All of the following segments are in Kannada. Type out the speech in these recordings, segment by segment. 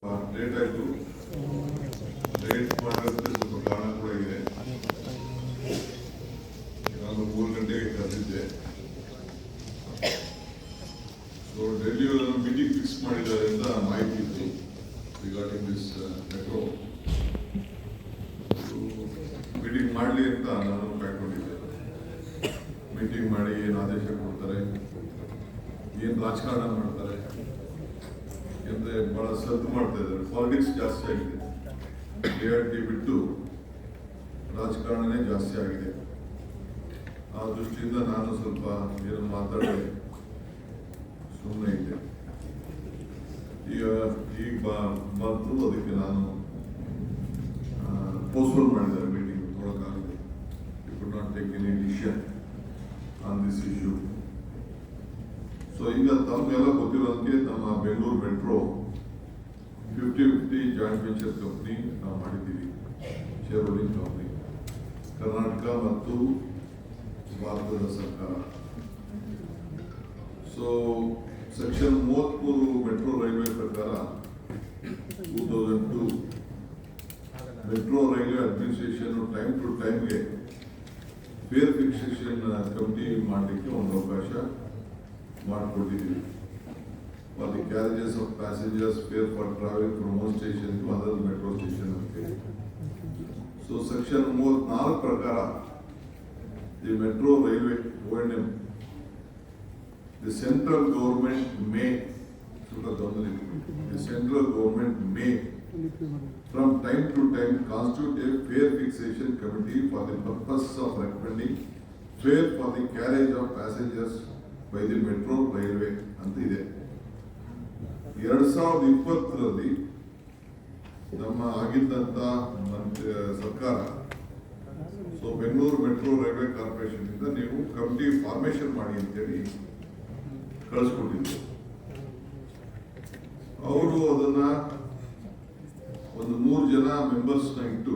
ಲೇಟ್ ಆಯಿತು. ಲೇಟ್ ಮಾಡೋದಕ್ಕೆ ಸ್ವಲ್ಪ ಕಾರಣ ಕೂಡ ಇದೆ. ನಾನು 3 ಗಂಟೆಗೆ ಕರೆದಿದ್ದೆ. ಸೊ ಡೆಲ್ಲಿಯಲ್ಲಿ ಮೀಟಿಂಗ್ ಫಿಕ್ಸ್ ಮಾಡಿದ್ದಾರೆ ಅಂತ ಮಾಹಿತಿ ಇತ್ತು ರಿಗಾರ್ಡಿಂಗ್ ದಿಸ್ ಮೆಟ್ರೋ. ಮೀಟಿಂಗ್ ಮಾಡಲಿ ಅಂತ ನಾನು ಕಾಯ್ಕೊಂಡಿದ್ದೆ. ಮೀಟಿಂಗ್ ಮಾಡಿ ಏನು ಆದೇಶ ಕೊಡ್ತಾರೆ, ಏನು ರಾಜಕಾರಣ ಮಾಡ್ತಾರೆ ಅಂದರೆ ಭಾಳ ಸದ್ದು ಮಾಡ್ತಾ ಇದ್ದಾರೆ. ಪಾಲಿಟಿಕ್ಸ್ ಜಾಸ್ತಿ ಆಗಿದೆ. ರಿಯಾಲಿಟಿ ಬಿಟ್ಟು ರಾಜಕಾರಣನೇ ಜಾಸ್ತಿ ಆಗಿದೆ. ಆ ದೃಷ್ಟಿಯಿಂದ ನಾನು ಸ್ವಲ್ಪ ಏನು ಮಾತಾಡಿ ಸುಮ್ಮನೆ ಇದ್ದೆ. ಈಗ ಬಂತು, ಅದಕ್ಕೆ ನಾನು ಪೋಸ್ಟ್ಪೋನ್ ಮಾಡಿದ್ದಾರೆ ಮೀಟಿಂಗ್. ನೋಡೋಕ್ಕಾಗಿದೆ. You could not take any decision on this issue. So ಈಗ ತಮಗೆಲ್ಲ ಗೊತ್ತಿರೋದಕ್ಕೆ ನಮ್ಮ Bengaluru metro 50-50 joint venture company ನಾವು ಮಾಡಿದ್ದೀವಿ. ಶೇರ್ ಹೋಲ್ಡಿಂಗ್ ಕಂಪ್ನಿ ಕರ್ನಾಟಕ ಮತ್ತು ಭಾರತದ ಸರ್ಕಾರ. ಸೊ ಸೆಕ್ಷನ್ 33 ಮೆಟ್ರೋ ರೈಲ್ವೆ ಪ್ರಕಾರ 2002 metro railway administration time to ಟೈಮ್ಗೆ ಫೇರ್ ಫಿಕ್ಸೇಷನ್ ಕಮಿಟಿ ಮಾಡಲಿಕ್ಕೆ ಒಂದು ಅವಕಾಶ ಮಾಡಿಕೊಟ್ಟಿದ್ದೀವಿ. For the carriages of passengers, fare for travelling from one station to other metro station ಅಂತ. ಸೊ ಸೆಕ್ಷನ್ 34 ಪ್ರಕಾರ the metro railway O&M, the central government may the central government may from time to time constitute a fare fixation committee for the purpose of recommending fare for the carriage of passengers by the metro railway ಅಂತ ಇದೆ. 2020ರಲ್ಲಿ ನಮ್ಮ ಆಗಿದ್ದಂಥ ಸರ್ಕಾರ so Bengaluru metro railway corporation ಇಂದ ನೀವು ಕಮಿಟಿ ಫಾರ್ಮೇಶನ್ ಮಾಡಿ ಅಂತೇಳಿ ಕಳಿಸ್ಕೊಟ್ಟಿದ್ರು. ಅವರು ಅದನ್ನ ಒಂದು 3 ಜನ ಮೆಂಬರ್ಸ್ನ ಇಟ್ಟು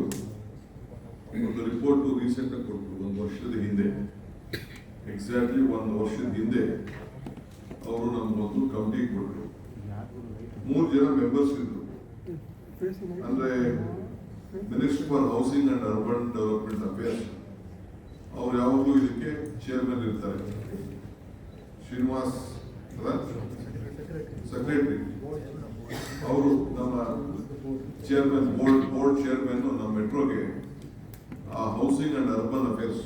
ಒಂದು ರಿಪೋರ್ಟ್ ರೀಸೆಂಟ್ ಆಗಿ ಕೊಟ್ಟರು. 1 ವರ್ಷದ ಹಿಂದೆ, ಎಕ್ಸಾಕ್ಟ್ಲಿ 1 ವರ್ಷದ ಹಿಂದೆ ಅವರು ನಮಗೊಂದು ಕಮಿಟಿ ಕೊಟ್ಟರು. 3 ಜನ ಮೆಂಬರ್ಸ್ ಇದ್ರು. ಅಂದ್ರೆ ministry for housing and urban development affairs ಅವ್ರು ಯಾವಾಗಲೂ ಇದಕ್ಕೆ ಚೇರ್ಮನ್ ಇರ್ತಾರೆ. ಶ್ರೀನಿವಾಸ್ ಸೆಕ್ರೆಟರಿ, ಅವರು ನಮ್ಮ ಚೇರ್ಮನ್, ಬೋರ್ಡ್ ಚೇರ್ಮನ್ ನಮ್ಮ ಮೆಟ್ರೋಗೆ ಆ ಹೌಸಿಂಗ್ ಅಂಡ್ ಅರ್ಬನ್ ಅಫೇರ್ಸ್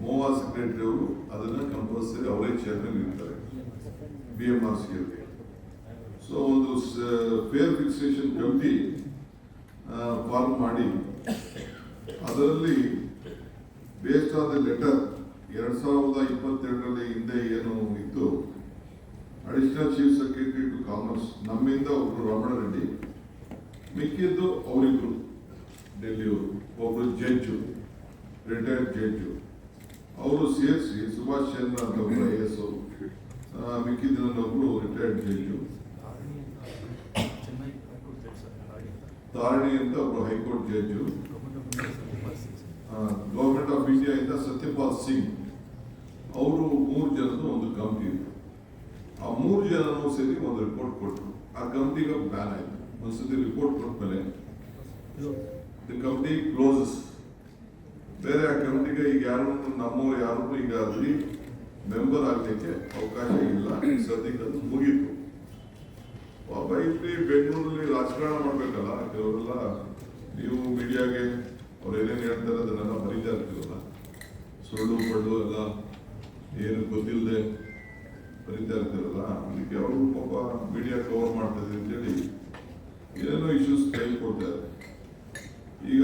ಮೋವಾ ಸೆಕ್ರೆಟರಿ ಅವರು ಅದನ್ನ ಕಂಪಲ್ಸರಿ ಅವರೇ ಚೇರ್ಮನ್ ಇರ್ತಾರೆ BMRC ಅವರಿಗೆ. ಸೊ ಒಂದು ಫೇರ್ ಫಿಕ್ಸೇಷನ್ ಕಮಿಟಿ ಫಾರ್ಮ್ ಮಾಡಿ ಅದರಲ್ಲಿ ಬೇಸ್ಡ್ ಆನ್ ದ ಲೆಟರ್ 2022ರಲ್ಲಿ ಹಿಂದೆ ಏನು ಇತ್ತು, additional chief secretary to commerce ನಮ್ಮಿಂದ ಒಬ್ರು ರಮಣ ರೆಡ್ಡಿ, ಮಿಕ್ಕಿದ್ದು ಅವರಿಬ್ರು ಡೆಲ್ಲಿಯವರು, ಒಬ್ರು ಜಡ್ಜು, ರಿಟೈರ್ಡ್ ಜಡ್ಜು, ಅವರು ಸೇರಿಸಿ ಸುಭಾಷ್ ಚಂದ್ರ ಅಂತ ಒಬ್ಬರು IAS, ಮಿಕ್ಕಿದ್ದೊಬ್ಬರು ರಿಟೈರ್ಡ್ ಜಡ್ಜು, ತಾರಣಿ ಅಂತ ಒಬ್ರು high court judge, government of India ಇಂದ ಸತ್ಯಪಾಲ್ ಸಿಂಗ್, ಅವರು 3 ಜನದ ಒಂದು ಕಮಿಟಿ ಇತ್ತು. ಆ 3 ಜನನೂ ಸೇರಿ ಒಂದು ರಿಪೋರ್ಟ್ ಕೊಟ್ಟರು. ಆ ಕಮಿಟಿಗೆ ಬ್ಯಾನ್ ಆಯಿತು. ಒಂದ್ಸತಿ ರಿಪೋರ್ಟ್ ಕೊಟ್ಮೇಲೆ ದಿ ಕಮಿಟಿ ಕ್ಲೋಸಸ್. ಬೇರೆ ಆ ಕಮಿಟಿಗೆ ಈಗ ಯಾರು ನಮ್ಮವ್ರು ಯಾರು ಈಗ ಅಲ್ಲಿ ಮೆಂಬರ್ ಆಗಲಿಕ್ಕೆ ಅವಕಾಶ ಇಲ್ಲ. ಸದ್ಯಕ್ಕೆ ಅದು ಮುಗೀತು. ಪಾಪ ಇಲ್ಲಿ ಬೆಂಗಳೂರಲ್ಲಿ ರಾಜಕಾರಣ ಮಾಡಬೇಕಲ್ಲ ಕೆಲವರೆಲ್ಲ. ನೀವು ಮೀಡಿಯಾಗೆ ಅವ್ರು ಏನೇನು ಹೇಳ್ತಾರೆ ಅದನ್ನೆಲ್ಲ ಬರೀತಾ ಇರ್ತೀರಲ್ಲ, ಸುಳ್ಳು ಪಳ್ಳು ಎಲ್ಲ ಏನು ಗೊತ್ತಿಲ್ಲದೆ ಬರೀತಾ ಇರ್ತೀರಲ್ಲ, ಅದಕ್ಕೆ ಅವರು ಪಾಪ ಮೀಡಿಯಾ ಕವರ್ ಮಾಡ್ತಾರೆ ಅಂತೇಳಿ ಏನೇನೋ ಇಶ್ಯೂಸ್ ಕೈ ಕೊಡ್ತಾರೆ. ಈಗ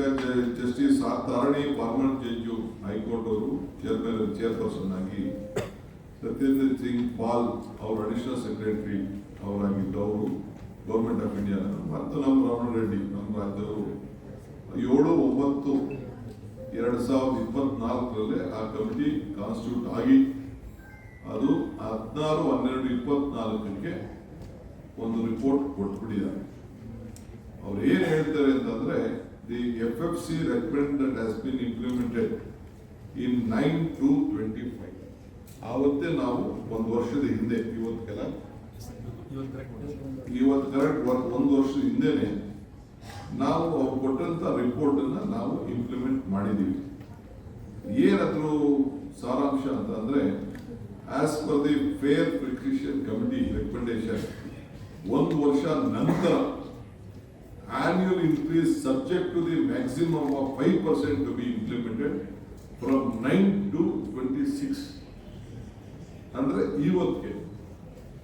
ಜಸ್ಟಿಸ್ ತಾರಣಿ ಪರ್ಮನೆಂಟ್ ಜಡ್ಜು ಹೈಕೋರ್ಟ್ ಅವರು ಚೇರ್ಪರ್ಸನ್ ಆಗಿ, ಸತ್ಯೇಂದ್ರ ಸಿಂಗ್ ಪಾಲ್ ಅವರು ಅಡಿಷನಲ್ ಸೆಕ್ರೆಟರಿ ಅವರಾಗಿದ್ದು, ಅವರು ಗೌರ್ಮೆಂಟ್ ಆಫ್ ಇಂಡಿಯಾ, ಮತ್ತು ನಮ್ಮ ರಮಣ ರೆಡ್ಡಿ ನಮ್ಮ ರಾಜ್ಯದವರು 7/9/2024ರಲ್ಲಿ ಆ ಕಮಿಟಿ ಕಾನ್ಸ್ಟಿಟ್ಯೂಟ್ ಆಗಿ ಅದು 16/12/24ಕ್ಕೆ ಒಂದು ರಿಪೋರ್ಟ್ ಕೊಟ್ಬಿಟ್ಟಿದ್ದಾರೆ. ಅವ್ರು ಏನ್ ಹೇಳ್ತಾರೆ ಅಂತಂದ್ರೆ, the FFC recommend that has been implemented in 9/2/25. ಆವತ್ತೇ ನಾವು 1 ವರ್ಷದ ಹಿಂದೆ ಇವತ್ತೆಲ್ಲ ಇವತ್ತು ಕರೆಕ್ಟ್ ಒಂದು ವರ್ಷದ ಹಿಂದೆನೆ ನಾವು ಅವ್ರು ಕೊಟ್ಟಂತ ರಿಪೋರ್ಟ್ ಅನ್ನ ನಾವು ಇಂಪ್ಲಿಮೆಂಟ್ ಮಾಡಿದೀವಿ. ಏನಾದ್ರು ಸಾರಾಂಶ ಅಂತಂದ್ರೆ, as per the fare prescription committee recommendation, ಒಂದು ವರ್ಷ ನಂತರ annual increase subject to the maximum of 5% to be implemented from 9 to 26. ಅಂದ್ರೆ ಇವತ್ತಿಗೆ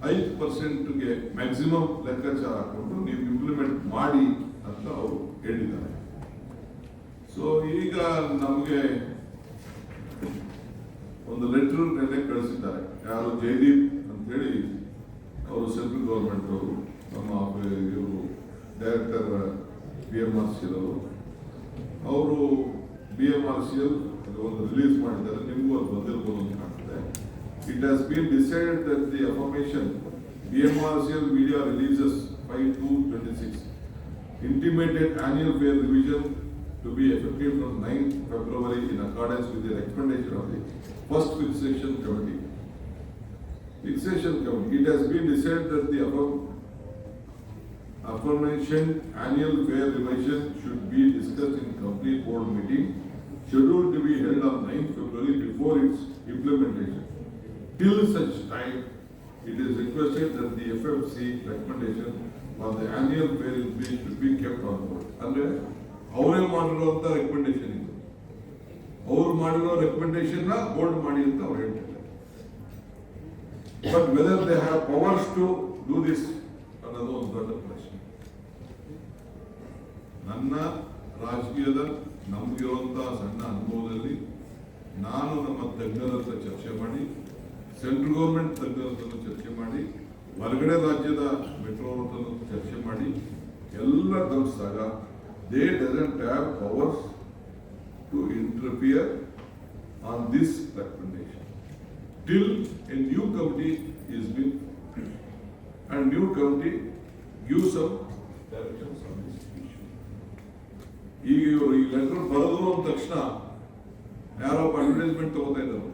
5%ಗೆ ಮ್ಯಾಕ್ಸಿಮಮ್ ಲೆಕ್ಕಾಚಾರ ಹಾಕೊಂಡು ನೀವು ಇಂಪ್ಲಿಮೆಂಟ್ ಮಾಡಿ ಅಂತ ಅವರು ಹೇಳಿದ್ದಾರೆ. ಸೊ ಈಗ ನಮಗೆ ಒಂದು ಲೆಟರ್ ನೆನ್ನೆ ಕಳಿಸಿದ್ದಾರೆ. ಯಾರು ಜಯದೀಪ್ ಅಂತ ಹೇಳಿ ಅವರು ಸೆಂಟ್ರಲ್ ಗವರ್ಮೆಂಟ್ ಅವರು, ನಮ್ಮ ಇವರು ಡೈರೆಕ್ಟರ್ BMRCL ಅವರು BMRCL ಒಂದು ರಿಲೀಸ್ ಮಾಡಿದ್ದಾರೆ. ನಿಮಗೂ ಅದು ಬಂದಿರ್ಬೋದು ಅಂತ ಕಾಣ್ತದೆ. It has been decided that the affirmation BMRCL media releases 5/2/26 intimated annual fare revision to be effective from 9th February in accordance with the recommendation of the first fixation committee. It has been decided that the aforementioned annual fare revision should be discussed in complete board meeting scheduled to be held on 9th February before its implementation. Till such time, it is requested that the FFC recommendation on the annual fare increase should be kept on board. ಅಂದ್ರೆ ಅವರೇ ಮಾಡಿರುವಂತ ರೆಕಮೆಂಡೇಶನ್ ಇದು. ಅವ್ರು ಮಾಡಿರೋ ರೆಕಮೆಂಡೇಶನ್ ನ ಬೋರ್ಡ್ ಮಾಡಿ ಅಂತ ಅವ್ರು ಹೇಳ್ತಾರೆ. But whether they have powers to do this ಅನ್ನೋದು ಒಂದು ದೊಡ್ಡ ಪ್ರಶ್ನೆ. ನನ್ನ ರಾಜಕೀಯದ ನಮಗಿರುವಂತಹ ಸಣ್ಣ ಅನುಭವದಲ್ಲಿ ನಾನು ನಮ್ಮ ತಜ್ಞರ ಹತ್ರ ಚರ್ಚೆ ಮಾಡಿ, ಸೆಂಟ್ರಲ್ ಗೌರ್ಮೆಂಟ್ ತಜ್ಞರ ಹತ್ರ ಚರ್ಚೆ ಮಾಡಿ, ಹೊರಗಡೆ ರಾಜ್ಯದ ಮೆಟ್ರೋ ಹತ್ರ ಚರ್ಚೆ ಮಾಡಿ ಎಲ್ಲ ಗಮನಿಸಿದಾಗ they doesn't have powers to interfere on this recommendation till a new committee is been and new committee give some directions on this issue. ಈಗ ಇವರು ಈ ಲೆಟರ್ ಬರೋದು ಅಂದ ತಕ್ಷಣ ಯಾರೋ ಅಡ್ವರ್ಟೈಸ್ಮೆಂಟ್ ತಗೋತಾ ಇದ್ದಾರೆ.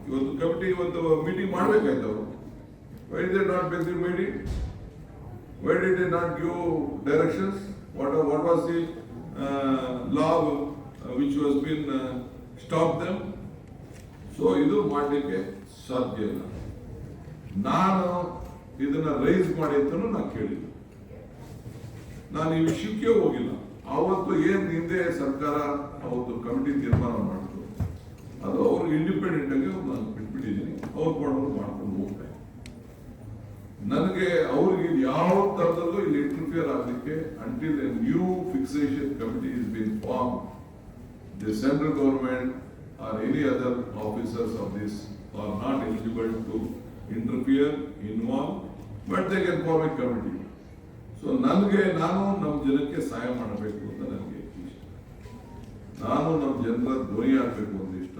ಇವತ್ತು ಕಮಿಟಿ ಇವತ್ತು ಮೀಟಿಂಗ್ ಮಾಡ್ಬೇಕಾಯ್ತು ಅವರು. Why did they not make the meeting? Why did they not give directions? What was the law which was bin stop them? So ಇದು ಮಾಡಲಿಕ್ಕೆ ಸಾಧ್ಯ ಇಲ್ಲ. ನಾನು ಇದನ್ನ ರೈಸ್ ಮಾಡಿ ಅಂತಲೂ ನಾನು ಕೇಳಿಲ್ಲ. ನಾನು ಈ ವಿಷಯಕ್ಕೆ ಹೋಗಿಲ್ಲ. ಅವತ್ತು ಏನ್ ಹಿಂದೆ ಸರ್ಕಾರ ಅವತ್ತು ಕಮಿಟಿ ತೀರ್ಮಾನ ಮಾಡಿದ್ರು, ಅದು ಅವ್ರಿಗೆ ಇಂಡಿಪೆಂಡೆಂಟ್ ಆಗಿ ನಾನು ಬಿಟ್ಬಿಟ್ಟಿದ್ದೀನಿ. ಅವ್ರು ಮಾಡ್ಕೊಂಡು ಹೋಗ್ತಾರೆ. ನನಗೆ ಅವ್ರಿಗೆ ಯಾವ ತರದಲ್ಲೂ ಇಲ್ಲಿ ಇಂಟರ್ಫಿಯರ್ ಆಗಲಿಕ್ಕೆ until a new fixation committee is been form, the central government or any other officers of this are not eligible to interfere, involve, but they can form a committee. So ನಾನು ನಮ್ಮ ಜನಕ್ಕೆ ಸಹಾಯ ಮಾಡಬೇಕು ಅಂತ ನನಗೆ ಇಷ್ಟ. ನಾನು ನಮ್ಮ ಜನರ ಧ್ವನಿ ಆಗಬೇಕು ಅಂತ ಇಷ್ಟ.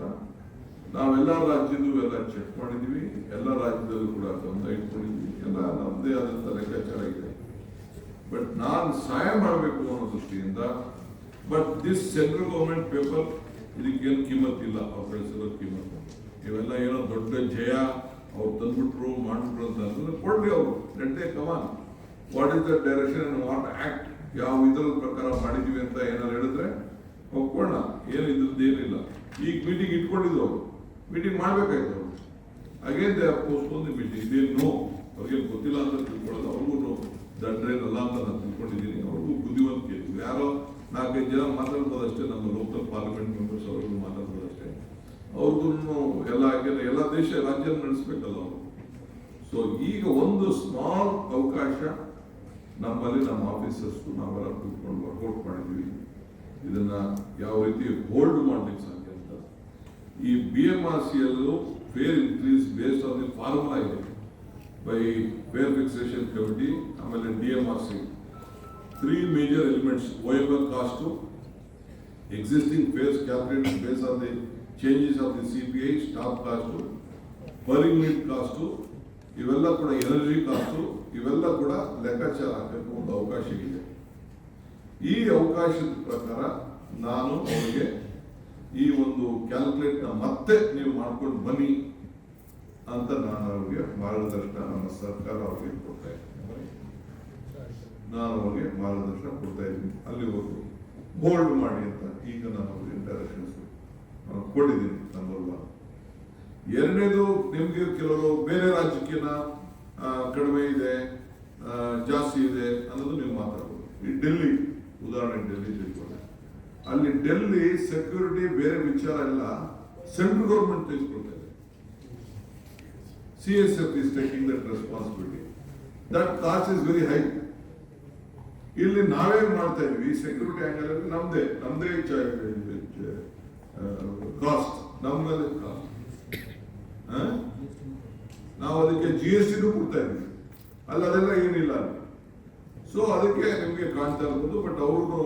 ನಾವೆಲ್ಲ ರಾಜ್ಯದೂ ಎಲ್ಲ ಚೆಕ್ ಮಾಡಿದ್ವಿ, ಎಲ್ಲ ರಾಜ್ಯದಲ್ಲೂ ಕೂಡ ಗಮನ ಇಟ್ಕೊಂಡಿದ್ವಿ, ಎಲ್ಲ ನಮ್ಮದೇ ಆದಂಥ ಲೆಕ್ಕಾಚಾರ ಇದೆ. ಬಟ್ ನಾನು ಸಹಾಯ ಮಾಡಬೇಕು ಅನ್ನೋ ದೃಷ್ಟಿಯಿಂದ. But this central government paper ಇದಕ್ಕೇನು ಕಿಮ್ಮತ್ತಿಲ್ಲ, ಅವ್ರು ಕಳಿಸಿರೋ ಕಿಮ್ಮತ್ತು. ಇವೆಲ್ಲ ಏನೋ ದೊಡ್ಡ ಜಯ, ಅವ್ರು ತಂದ್ಬಿಟ್ರು ಮಾಡ್ಬಿಟ್ರು ಅಂತ ಕೊಡ್ರಿ. ಅವರು let come on, what is the direction and what act, ಯಾವ ಇದರ ಪ್ರಕಾರ ಮಾಡಿದೀವಿ ಅಂತ ಏನಾದ್ರು ಹೇಳಿದ್ರೆ ಒಪ್ಕೊಳ್ಳೋಣ. ಏನು ಇದ್ರದ್ದು ಏನಿಲ್ಲ. ಈಗ ಮೀಟಿಂಗ್ ಇಟ್ಕೊಂಡಿದ್ದು ಅವರು ಮೀಟಿಂಗ್ ಮಾಡ್ಬೇಕಾಯ್ತು. ಅವರು again they postpone the meeting. ಇದೇನು ಅವ್ರಿಗೆ ಗೊತ್ತಿಲ್ಲ ಅಂತ ತಿಳ್ಕೊಳ್ಳೋದು. ಅವ್ರಿಗೂ ದಂಡ್ರೇನಲ್ಲ ಅಂತ ನಾನು ತಿಳ್ಕೊಂಡಿದ್ದೀನಿ. ಅವ್ರಿಗೂ ಬುದ್ಧಿವಂತಿಕೆ. ಯಾರೋ 4-5 ಜನ ಮಾತಾಡ್ಬೋದಷ್ಟೇ, ನಮ್ಮ ಲೋಕಲ್ ಪಾರ್ಲಿಮೆಂಟ್ ಮೆಂಬರ್ಸ್ ಅವ್ರಿಗೂ ಮಾತಾಡ್ಬೋದಷ್ಟೇ. ಅವ್ರಿಗೂ ಎಲ್ಲ ದೇಶ ರಾಜ್ಯ ನಡೆಸ್ಬೇಕಲ್ಲ ಅವರು. ಸೊ ಈಗ ಒಂದು ಸ್ಮಾಲ್ ಅವಕಾಶ ನಮ್ಮಲ್ಲಿ, ನಮ್ಮ ಆಫೀಸರ್ಸ್ ನಾವೆಲ್ಲ ಕೂತ್ಕೊಂಡು ವರ್ಕೌಟ್ ಮಾಡಿದ್ವಿ. ಇದನ್ನ ಯಾವ ರೀತಿ ಹೋಲ್ಡ್ ಮಾಡ್ಲಿಕ್ಕೆ ಸಾಧ್ಯ ಅಂತ. ಈ BMRCL fair increase based on the formula ಇದೆ ಬೈ ಫೇರ್ ಫಿಕ್ಸೇಷನ್ ಕಮಿಟಿ, ಆಮೇಲೆ DMRC. 3 major elements: OML cost, existing fairs calculated based on the changes of the CPI, staff cost, per unit cost, ಇವೆಲ್ಲ ಕೂಡ ಎನರ್ಜಿ ಕಾಸ್ಟ್, ಇವೆಲ್ಲ ಕೂಡ ಲೆಕ್ಕಾಚಾರ ಹಾಕಬೇಕು ಒಂದು ಅವಕಾಶ ಇದೆ. ಈ ಅವಕಾಶದ ಪ್ರಕಾರ ನಾನು ಅವರಿಗೆ ಈ ಒಂದು ಕ್ಯಾಲ್ಕುಲೇಟ್ ಮತ್ತೆ ನೀವು ಮಾಡ್ಕೊಂಡು ಬನ್ನಿ ಅಂತ ನಾನು ಅವ್ರಿಗೆ ಮಾರ್ಗದರ್ಶನ ನಮ್ಮ ಸರ್ಕಾರ ಅವ್ರಿಗೆ ಕೊಡ್ತಾ ಇದ್ದೀನಿ. ನಾನು ಅವ್ರಿಗೆ ಮಾರ್ಗದರ್ಶನ ಕೊಡ್ತಾ ಇದ್ದೀನಿ. ಅಲ್ಲಿವರೆಗೂ ಹೋಲ್ಡ್ ಮಾಡಿ ಅಂತ ಈಗ ನಾನು ಅವ್ರಿಗೆ ಡೈರೆಕ್ಷನ್ಸ್ ಕೊಟ್ಟಿದ್ದೀನಿ. ನಂಬರ್ 1. ಎರಡನೇದು, ನಿಮ್ಗೆ ಕೆಲವರು ಬೇರೆ ರಾಜ್ಯಕ್ಕಿಂತ ಕಡಿಮೆ ಇದೆ, ಜಾಸ್ತಿ ಇದೆ ಅನ್ನೋದು ನೀವು ಮಾತಾಡ್ಬೋದು. ಈ ಡೆಲ್ಲಿ ಉದಾಹರಣೆ, ಡೆಲ್ಲಿ ತಿಳ್ಕೊಳ್ಳಿ. ಅಲ್ಲಿ ಡೆಲ್ಲಿ ಸೆಕ್ಯೂರಿಟಿ ಬೇರೆ ವಿಚಾರ ಎಲ್ಲ ಸೆಂಟ್ರಲ್ ಗೌರ್ಮೆಂಟ್ ತೆಗೆದುಕೊಳ್ತಾ ಇದೆ. CSF is taking that responsibility. That cost is very high. ಇಲ್ಲಿ ನಾವೇ ಮಾಡ್ತಾ ಇದೀವಿ. ಸೆಕ್ಯೂರಿಟಿ ಆಂಗಲ್ ಅಲ್ಲಿ ನಮ್ದೇ ಕಾಸ್ಟ್, ನಮ್ಮಲ್ಲಿ ಕಾಸ್ಟ್. ನಾವು ಅದಕ್ಕೆ GST ಕೊಡ್ತಾ ಇದೀವಿ. ಅದೆಲ್ಲ ಏನಿಲ್ಲ ಅಲ್ಲಿ. ಸೊ ಅದಕ್ಕೆ ನಿಮ್ಗೆ ಕಾಣ್ತಾ ಇರ್ಬೋದು. ಬಟ್ ಅವ್ರಿಗೂ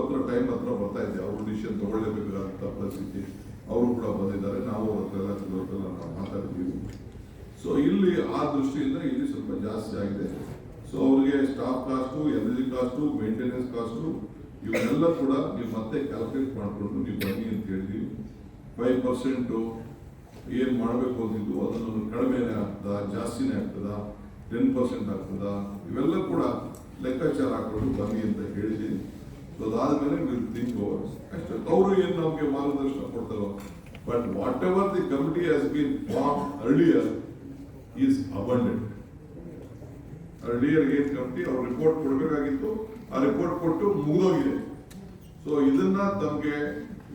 ಹತ್ರ ಟೈಮ್ ಹತ್ರ ಬರ್ತಾ ಇದೆ. ಅವ್ರು ಡಿಸಿಷನ್ ತಗೊಳ್ಳೇಬೇಕಾದಂತ ಪರಿಸ್ಥಿತಿ ಅವರು ಕೂಡ ಬಂದಿದ್ದಾರೆ. ನಾವು ಅವ್ರ ಹತ್ರ ನಾವು ಮಾತಾಡ್ತೀವಿ. ಸೊ ಇಲ್ಲಿ ಆ ದೃಷ್ಟಿಯಿಂದ ಇಲ್ಲಿ ಸ್ವಲ್ಪ ಜಾಸ್ತಿ ಆಗಿದೆ. ಸೊ ಅವ್ರಿಗೆ staff cost, energy cost, maintenance cost ಇವನ್ನೆಲ್ಲ ಕೂಡ ನೀವು ಮತ್ತೆ ಕ್ಯಾಲ್ಕುಲೇಟ್ ಮಾಡಿಕೊಂಡು ನೀವು ಬನ್ನಿ ಅಂತ ಹೇಳಿದ್ವಿ. 5% ಏನ್ ಮಾಡಬೇಕು ಅಂತಿದ್ದು ಅದನ್ನು ಕಡಿಮೆನೇ ಆಗ್ತದಾ, ಜಾಸ್ತಿನೇ ಆಗ್ತದಾ, 10% ಆಗ್ತದಾ, ಇವೆಲ್ಲ ಕೂಡ ಲೆಕ್ಕಾಚಾರ ಹಾಕೊಂಡು ಬನ್ನಿ ಅಂತ ಹೇಳಿದ್ದೀನಿ. ಸೊ ಅದಾದ್ಮೇಲೆ ವಿಲ್ ಥಿಂಕ್ ಓವರ್. ಅಷ್ಟೇ. ಅವರು ಏನು ನಮಗೆ ಮಾರ್ಗದರ್ಶನ ಕೊಡ್ತಾರೋ. But whatever the committee has been form earlier is abundant. Earlier ಏನ್ ಕಮಿಟಿ ಅವ್ರು ರಿಪೋರ್ಟ್ ಕೊಡಬೇಕಾಗಿತ್ತು, ಆ ರಿಪೋರ್ಟ್ ಕೊಟ್ಟು ಮುಗಿದೋಗಿದೆ. ಸೊ ಇದನ್ನ ತಮಗೆ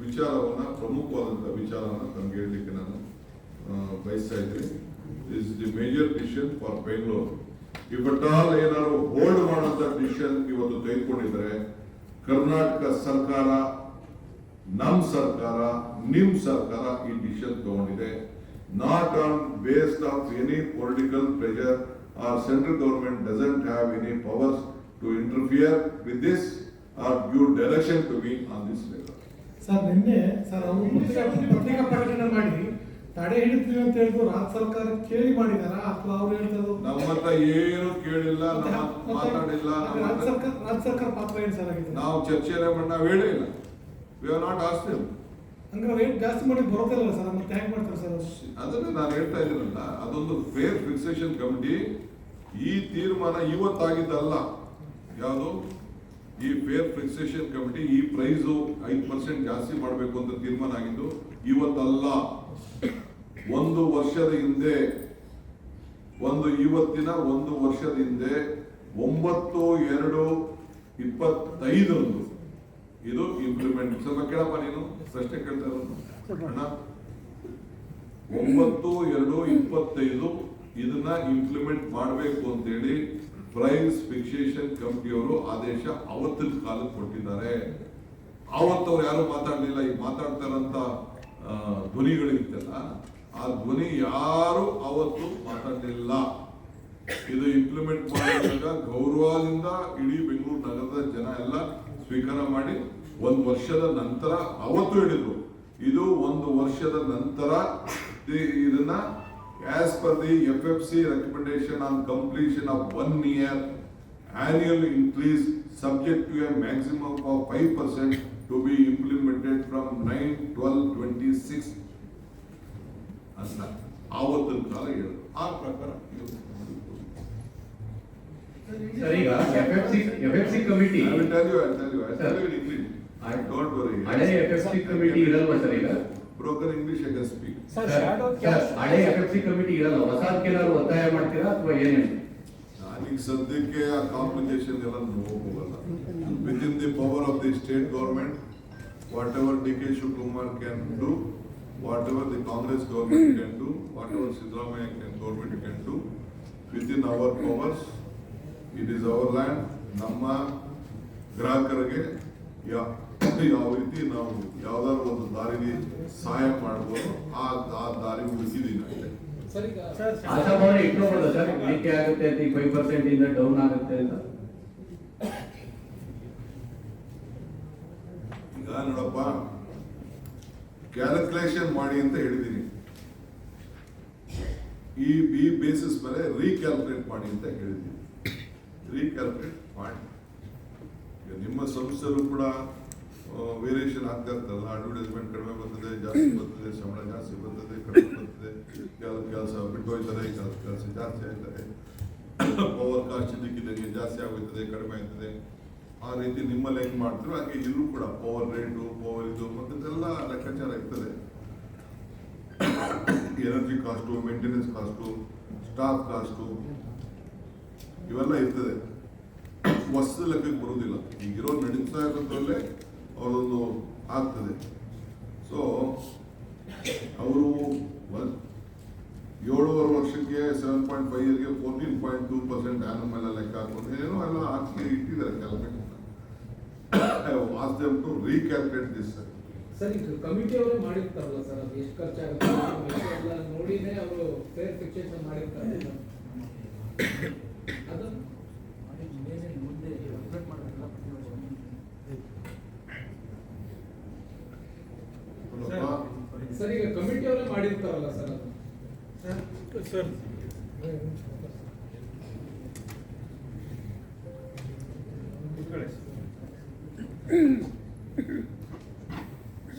ವಿಚಾರವನ್ನ, ಪ್ರಮುಖವಾದಂತಹ ವಿಚಾರವನ್ನ ತಮ್ಗೆ ಹೇಳಲಿಕ್ಕೆ ನಾನು ಬಯಸ್ತಾ ಇದ್ದೀನಿ. Is the major decision for Bengaluru. If at all ಏನಾದ್ರು ಹೋಲ್ಡ್ ಮಾಡುವಂತ ಡಿಸಿಷನ್ ಇವತ್ತು ತೆಗೆದುಕೊಂಡಿದ್ರೆ ಕರ್ನಾಟಕ ಸರ್ಕಾರ, ನಮ್ ಸರ್ಕಾರ, ನಿಮ್ ಸರ್ಕಾರ ಈ ಡಿಸಿಷನ್ ತಗೊಂಡಿದೆ. Not on based of any political pressure or central government doesn't have any powers to interfere with this or give direction to me on this matter. Sir, ನಿನ್ನೆ ಸರ್ ಅವರು ಪತ್ರಿಕಾ ಪ್ರಕಟಣೆ ಮಾಡಿ ತಡೆ ಹಿಡಿತೀವಿ ಅಂತ ಹೇಳಿದ್ರು. ರಾಜ್ಯ ಸರ್ಕಾರ ಕೇಳಿ ಮಾಡಿದಾರ ಅಥವಾ ಅವ್ರು ಹೇಳ್ತಾರೆ? ನಮ್ಮ ಹತ್ರ ಏನು ಕೇಳಿಲ್ಲ, ಮಾತಾಡಿಲ್ಲ. ರಾಜ್ಯ ಸರ್ಕಾರ ಪಾತ್ರ ಏನು ಸರ್ ಆಗಿದೆ? ನಾವು ಚರ್ಚೆನೇ ಮಾಡಿ ನಾವು ಹೇಳಿಲ್ಲ. We are not asked him. ಅಂದ್ರೆ ರೇಟ್ ಜಾಸ್ತಿ ಮಾಡಿ ಬರೋದಿಲ್ಲ ಸರ್, ಮತ್ತೆ ಹ್ಯಾಂಗ್ ಮಾಡ್ತಾರೆ ಸರ್? ಅದನ್ನೇ ನಾನು ಹೇಳ್ತಾ ಇದ್ದೀನಲ್ಲ, ಅದೊಂದು ಫೇರ್ ಫಿಕ್ಸೇಷನ್ ಕಮಿಟಿ. ಈ ತೀರ್ಮಾನ ಇವತ್ತಾಗಿದ್ದಲ್ಲ. ಯಾವುದು ಈ ಫೇರ್ ಫಿಕ್ಸೇಷನ್ ಕಮಿಟಿ ಈ ಪ್ರೈಸು 5% ಜಾಸ್ತಿ ಮಾಡಬೇಕು ಅಂತ ತೀರ್ಮಾನ ಆಗಿದ್ದು ಇವತ್ತಲ್ಲ. 1 ವರ್ಷದ ಹಿಂದೆ, ಇವತ್ತಿನ 1 ವರ್ಷದ ಹಿಂದೆ 9/2/25 ಇದು ಇಂಪ್ಲಿಮೆಂಟ್. ಸ್ವಲ್ಪ ಕೇಳಪ್ಪ, ನೀನು ಪ್ರಶ್ನೆ ಕೇಳ್ತಾ ಇರೋದು ಅಣ್ಣ. 9/2/25 ಇದನ್ನ ಇಂಪ್ಲಿಮೆಂಟ್ ಮಾಡಬೇಕು ಅಂತೇಳಿ ಪ್ರೈಸ್ ಫಿಕ್ಸೇಷನ್ ಕಮಿಟಿಯವರು ಆದೇಶ ಅವತ್ತಿನ ಕಾಲಕ್ಕೆ ಕೊಟ್ಟಿದ್ದಾರೆ. ಅವತ್ತವ್ರು ಯಾರು ಮಾತಾಡ್ಲಿಲ್ಲ. ಈಗ ಮಾತಾಡ್ತಾರಂತ ಧ್ವನಿಗಳಿತ್ತಲ್ಲ, ಆ ಧ್ವನಿ ಯಾರು ಅವತ್ತು ಮಾತಾಡಲಿಲ್ಲ. ಇದು ಇಂಪ್ಲಿಮೆಂಟ್ ಮಾಡಿದಾಗ ಗೌರವದಿಂದ ಇಡೀ ಬೆಂಗಳೂರು ನಗರದ ಜನ ಎಲ್ಲ ಸ್ವೀಕಾರ ಮಾಡಿ 1 ವರ್ಷದ ನಂತರ ಅವತ್ತು ಹೇಳಿದ್ರು. ಇದು 1 ವರ್ಷದ ನಂತರ ಇದನ್ನ as per the FFC recommendation on completion of 1 year annual increase subject to a maximum of 5% to be implemented from 9/12/26 ಅಂತ ಆವತ್ತಿನ ಕಾಲ ಹೇಳಿದ್ರು. ಆ ಪ್ರಕಾರ ಈಗ FFC committee I will tell you in English. Don't worry. ಹಳೆ FFC ಕಮಿಟಿ ಇರಲ್ವಾ ಸರ್? ಈಗ broken English I can speak. ಹಳೆ FFC ಕಮಿಟಿ ಇರಲ್ಲ, ಹೊಸದಕ್ಕೇನಾದ್ರು ಒತ್ತಾಯ ಮಾಡ್ತೀರಾ ಅಥವಾ ಏನೇನು? ನಾನೀಗ ಸದ್ಯಕ್ಕೆ ಆ ಕಾಂಪ್ಲಿಕೇಶನ್ ಎಲ್ಲ ಹೋಗಲ್ಲ. Within the power of the state government, whatever DK Shivakumar can do, whatever the Congress government can do, whatever Siddaramaiah government can do, within our powers, it is our land. ನಮ್ಮ ಗ್ರಾಹಕರಿಗೆ ಯಾವ ರೀತಿ ನಾವು ಯಾವ್ದಾದ್ರು ಒಂದು ದಾರಿಲಿ ಸಹಾಯ ಮಾಡಬಹುದು, ಆ ದಾರಿ ಹುಡುಕಿದೀನಿ ಅಷ್ಟೇ. ಆಶಾಭಾವನೆ ಇಟ್ಕೋಬಹುದು ಸರ್, ಇಳಿಕೆ ಆಗುತ್ತೆ ಅಂತ 5% ಇಂದ ಡೌನ್ ಆಗುತ್ತೆ ಅಂತ. ಈಗ ನೋಡಪ್ಪ, ಕ್ಯಾಲ್ಕುಲೇಷನ್ ಮಾಡಿ ಅಂತ ಹೇಳಿದೀನಿ. ಈ ಬೇಸಿಸ್ ಮೇಲೆ ರೀಕ್ಯಾಲ್ಕುಲೇಟ್ ಮಾಡಿ ಅಂತ ಹೇಳಿದೀನಿ. ರೀಕ್ಯಾಲ್ಕುಲೇಟ್ ಮಾಡಿ. ನಿಮ್ಮ ಸಂಸ್ಥೆಯಲ್ಲೂ ಕೂಡ ವೇರಿಯೇಷನ್ ಆಗ್ತಾ ಇರ್ತಲ್ಲ, ಅಡ್ವರ್ಟೈಸ್ಮೆಂಟ್ ಕಡಿಮೆ ಬರ್ತದೆ, ಜಾಸ್ತಿ ಬರ್ತದೆ, ಸಂಬಳ ಜಾಸ್ತಿ ಬರ್ತದೆ, ಕಡಿಮೆ ಬರ್ತದೆ, ಕೆಲಸ ಬಿಟ್ಟು ಹೋಗ್ತಾರೆ, ಕೆಲಸ ಜಾಸ್ತಿ ಆಗ್ತದೆ, ಪವರ್ ಕಾಸ್ಟ್ ಇದಕ್ಕಿದ್ದಂಗೆ ಜಾಸ್ತಿ ಆಗುತ್ತದೆ, ಕಡಿಮೆ ಆಗ್ತದೆ. ಆ ರೀತಿ ನಿಮ್ಮಲ್ಲಿ ಹೆಂಗ್ ಮಾಡ್ತೀರೋ ಹಾಗೆ ಇಲ್ಲೂ ಕೂಡ ಪವರ್ ರೇಟು, ಪವರ್ ಇದು ಮತ್ತೆಲ್ಲ ಲೆಕ್ಕಾಚಾರ ಇರ್ತದೆ. Energy cost, maintenance cost, staff cost ಇವೆಲ್ಲ ಇರ್ತದೆ. ಹೊಸ ಲೆಕ್ಕಕ್ಕೆ ಬರುವುದಿಲ್ಲ. ಈಗಿರೋ ನಡೀತಾ ಇರೋದ್ರಲ್ಲೇ ಅವರೊಂದು ಆಗ್ತದೆ. ಸೊ ಅವರು 7.5 ವರ್ಷಕ್ಕೆ 7.5 ಇಯರ್ಗೆ 14.2% ಆ್ಯನುಮ್ ಎಲ್ಲ ಲೆಕ್ಕ ಹಾಕೊಂಡು ಏನೋ ಎಲ್ಲ ಹಾಕಿ ಇಟ್ಟಿದ್ದಾರೆ calculate. Ask them to recalculate this. Sir, ಈಗ ಕಮಿಟಿ ಅವರು ಮಾಡಿರ್ತಾರಲ್ಲ ಸರ್, ಅದು ಎಷ್ಟು ಖರ್ಚಾಗುತ್ತೆ ಎಲ್ಲ ನೋಡಿನೇ ಅವರು ಫೇರ್ ಫಿಕ್ಸೇಷನ್ ಮಾಡಿರ್ತಾರೆ. ಅದು ಸರ್, ಈಗ ಕಮಿಟಿ ಅವರೇ ಮಾಡಿರ್ತಾರಲ್ಲ ಸರ್, ಅದು sir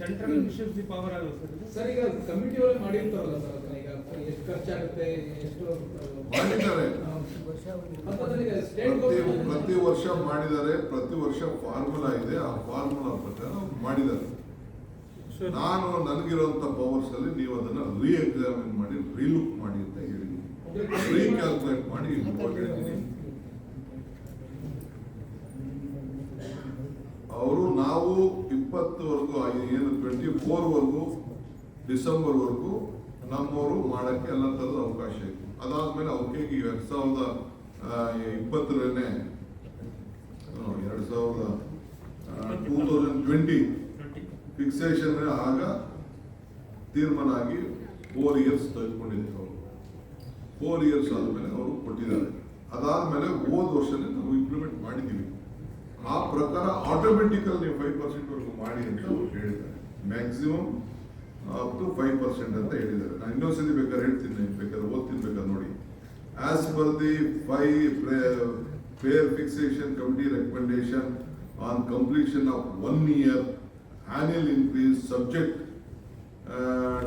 central missions the power ಅಲ್ಲ ಸರ್ ಇದು? ಸರ್, ಈಗ ಕಮಿಟಿ ಅವರೇ ಮಾಡಿರ್ತಾರಲ್ಲ ಸರ್, ಅದನ್ನ ಈಗ ಎಷ್ಟು ಖರ್ಚಾಗುತ್ತೆ, ಎಷ್ಟು ಮಾಡಿದ್ದಾರೆ. ಸ್ಟೇಟ್ ಪ್ರತಿ ವರ್ಷ ಮಾಡಿದ್ದಾರೆ. ಪ್ರತಿ ವರ್ಷ ಫಾರ್ಮುಲಾ ಇದೆ. ಆ ಫಾರ್ಮುಲಾ ಪ್ರಕಾರ ಮಾಡಿದ್ದಾರೆ. ನಾನು ನನಗಿರುವಂತ ಪವರ್ಸ್ ಅಲ್ಲಿ ನೀವು ಅದನ್ನ ರೀ ಎಕ್ಸಾಮಿನ್ ಮಾಡಿ, ರೀಲುಕ್ ಮಾಡಿ ಅಂತ ಹೇಳಿದ್ದೀನಿ. ರೀಕ್ಯಾಲ್ಕುಲೇಟ್ ಮಾಡಿ ಹೇಳಿದ್ದೀನಿ. ಅವರು ನಾವು 20ವರೆಗೂ ಏನು 24ವರೆಗೂ ಡಿಸೆಂಬರ್ವರೆಗೂ ನಮ್ಮವರು ಮಾಡಕ್ಕೆ ಎಲ್ಲ ತರದ ಅವಕಾಶ ಇತ್ತು. ಅದಾದ್ಮೇಲೆ ಅವಕ್ಕೆ 2020 2020 ಫಿಕ್ಸೇಷನ್ ಆಗ ತೀರ್ಮಾನ ಆಗಿ 4 ಇಯರ್ಸ್ ತೆಗೆದುಕೊಂಡಿದ್ರು. ಅವರು 4 ಇಯರ್ಸ್ ಆದ್ಮೇಲೆ ಅವರು ಕೊಟ್ಟಿದ್ದಾರೆ. ಅದಾದ್ಮೇಲೆ ಹೋದ ವರ್ಷನೇ ನಾವು ಇಂಪ್ಲಿಮೆಂಟ್ ಮಾಡಿದ್ದೀವಿ. ಆ ಪ್ರಕಾರ ಆಟೋಮೆಟಿಕಲ್ ನೀವು 5% ವರೆಗೂ ಮಾಡಿ ಅಂತ ಅವ್ರು ಹೇಳಿದ್ದಾರೆ. ಮ್ಯಾಕ್ಸಿಮಮ್ ಅಪ್ ಟು 5% ಅಂತ ಹೇಳಿದ್ದಾರೆ. ನಾನು ಇನ್ನೊಂದ್ಸತಿ ಬೇಕಾದ್ರೆ ಹೇಳ್ತೀನಿ, ಬೇಕಾದ್ರೆ ಓದ್ತೀನಿ, ಬೇಕಾದ್ರೆ ನೋಡಿ. As per the 5 fair fixation committee recommendation on completion of 1 year annual increase subject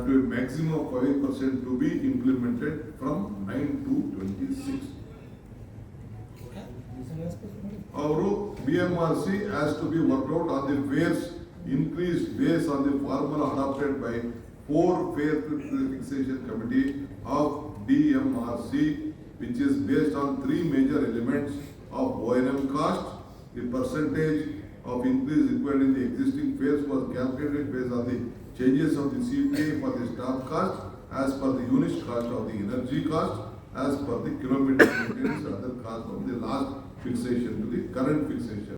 to a maximum of 5% to be implemented from 9 to 26. Our BMRC has to be worked out on the fares increase based on the formula adopted by 4 fare fixation committee of DMRC, which is based on 3 major elements of O&M cost. The percentage of increase required in the existing fares was calculated based on the changes of the CPI for the staff cost, as per the unit cost of the energy cost, as per the kilometer maintenance, other cost of the last fixation to the current fixation.